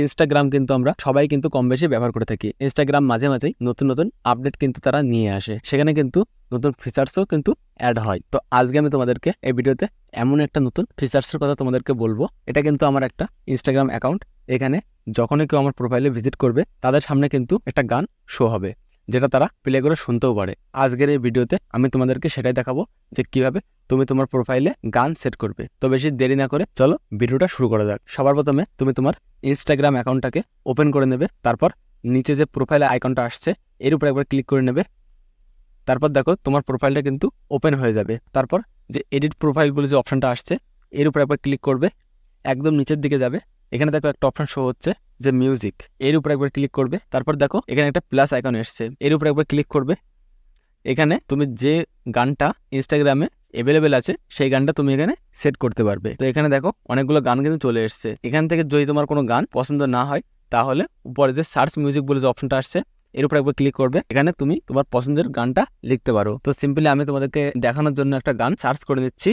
Instagram কিন্তু আমরা সবাই কিন্তু কম বেশি ব্যবহার করে থাকি। ইনস্টাগ্রাম মাঝে মাঝেই নতুন নতুন আপডেট কিন্তু তারা নিয়ে আসে, সেখানে কিন্তু নতুন ফিচার্সও কিন্তু অ্যাড হয়। তো আজকে আমি তোমাদেরকে এই ভিডিওতে এমন একটা নতুন ফিচার্সের কথা তোমাদেরকে বলবো। এটা কিন্তু আমার একটা ইনস্টাগ্রাম অ্যাকাউন্ট। এখানে যখনই কেউ আমার প্রোফাইলে ভিজিট করবে তাদের সামনে কিন্তু একটা গান শো হবে, যেটা তারা প্লে করে শুনতেও পারে। আজকের এই ভিডিওতে আমি তোমাদেরকে সেটাই দেখাবো যে কিভাবে তুমি তোমার প্রোফাইলে গান সেট করবে। তো বেশি দেরি না করে চলো ভিডিওটা শুরু করা যাক। সবার প্রথমে তুমি তোমার ইনস্টাগ্রাম অ্যাকাউন্টটাকে ওপেন করে নেবে। তারপর নিচে যে প্রোফাইলে আইকনটা আসছে এর উপর একবার ক্লিক করে নেবে। তারপর দেখো তোমার প্রোফাইলটা কিন্তু ওপেন হয়ে যাবে। তারপর যে এডিট প্রোফাইল বলে যে অপশনটা আসছে এর উপর একবার ক্লিক করবে। একদম নিচের দিকে যাবে, এখানে দেখো একটা অপশন শো হচ্ছে যে মিউজিক, এর উপর একবার ক্লিক করবে। তারপর দেখো এখানে একটা প্লাস আইকন এসছে, এর উপর একবার ক্লিক করবে। এখানে তুমি যে গানটা ইনস্টাগ্রামে অ্যাভেলেবেল আছে সেই গানটা তুমি এখানে সেট করতে পারবে। তো এখানে দেখো অনেকগুলো গান কিন্তু চলে এসছে। এখান থেকে যদি তোমার কোনো গান পছন্দ না হয় তাহলে উপরে যে সার্চ মিউজিক বলে যে অপশনটা আসছে এর উপর একবার ক্লিক করবে। এখানে তুমি তোমার পছন্দের গানটা লিখতে পারো। তো সিম্পলি আমি তোমাদেরকে দেখানোর জন্য একটা গান সার্চ করে নিচ্ছি,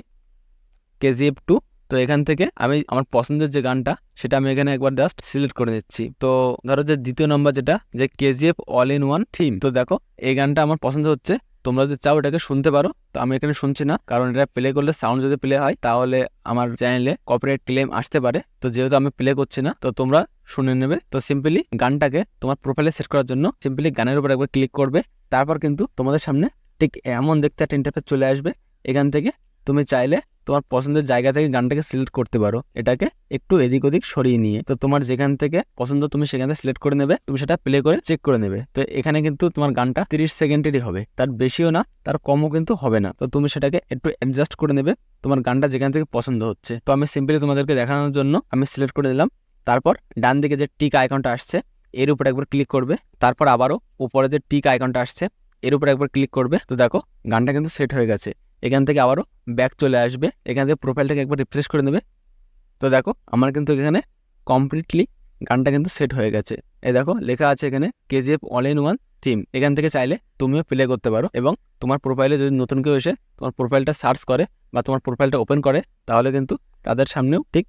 কেজিএফ 2। তো এখান থেকে আমি আমার পছন্দের যে গানটা সেটা আমি এখানে একবার জাস্ট সিলেক্ট করে নিচ্ছি। তো ধরো যে দ্বিতীয় নম্বর যেটা যে KGF all in one theme, তো দেখো এই গানটা আমার পছন্দ হচ্ছে। তোমরা যদি চাও এটাকে শুনতে পারো। তো আমি এখানে শুনছি না, কারণ এটা প্লে করলে সাউন্ড যদি প্লে হয় তাহলে আমার চ্যানেলে কপিরাইট ক্লেম আসতে পারে। তো যেহেতু আমি প্লে করছি না, তো তোমরা শুনে নেবে। তো সিম্পলি গানটাকে তোমার প্রোফাইলে সেট করার জন্য সিম্পলি গানের উপর একবার ক্লিক করবে। তারপর কিন্তু তোমাদের সামনে ঠিক এমন দেখতে একটা ইন্টারফেস চলে আসবে। এখান থেকে তুমি চাইলে তোমার পছন্দের জায়গা থেকে গানটাকে সিলেক্ট করতে পারো, এটাকে একটু এদিক ওদিক সরিয়ে নিয়ে। তো তোমার যেখান থেকে পছন্দ তুমি সেখান থেকে সিলেক্ট করে নেবে, তুমি সেটা প্লে করে চেক করে নেবে। তো এখানে কিন্তু তোমার গানটা 30 সেকেন্ডেরই হবে, তার বেশিও না তার কমও কিন্তু হবে না। তো তুমি সেটাকে একটু অ্যাডজাস্ট করে নেবে তোমার গানটা যেখান থেকে পছন্দ হচ্ছে। তো আমি সিম্পলি তোমাদেরকে দেখানোর জন্য আমি সিলেক্ট করে দিলাম। তারপর ডান দিকে যে টিক আইকনটা আসছে এর উপর একবার ক্লিক করবে। তারপর আবারও উপরে যে টিক আইকনটা আসছে এর উপর একবার ক্লিক করবে। তো দেখো গানটা কিন্তু সেট হয়ে গেছে। এখান থেকে আবারও ব্যাক চলে আসবে, এখান থেকে প্রোফাইলটাকে একবার রিফ্রেশ করে নেবে। তো দেখো আমার কিন্তু এখানে কমপ্লিটলি গানটা কিন্তু সেট হয়ে গেছে। এই দেখো লেখা আছে এখানে KGF all in one theme. এখান থেকে চাইলে তুমিও প্লে করতে পারো এবং তোমার প্রোফাইলে যদি নতুন কেউ এসে তোমার প্রোফাইলটা সার্চ করে বা তোমার প্রোফাইলটা ওপেন করে তাহলে কিন্তু তাদের সামনেও ঠিক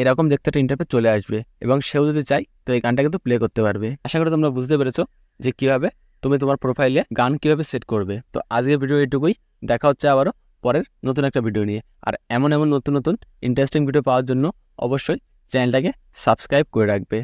এরকম দেখতে একটা ইন্টারফেস চলে আসবে এবং সেও যদি চাই তো এই গানটা কিন্তু প্লে করতে পারবে। আশা করি তোমরা বুঝতে পেরেছো যে কিভাবে তুমি তোমার প্রোফাইলে গান কিভাবে সেট করবে। তো আজকের ভিডিও এটুকুই, দেখা হচ্ছে আবারও পরের নতুন একটা ভিডিও নিয়ে। আর এমন নতুন নতুন ইন্টারেস্টিং ভিডিও পাওয়ার জন্য অবশ্যই চ্যানেলটাকে সাবস্ক্রাইব করে রাখবে।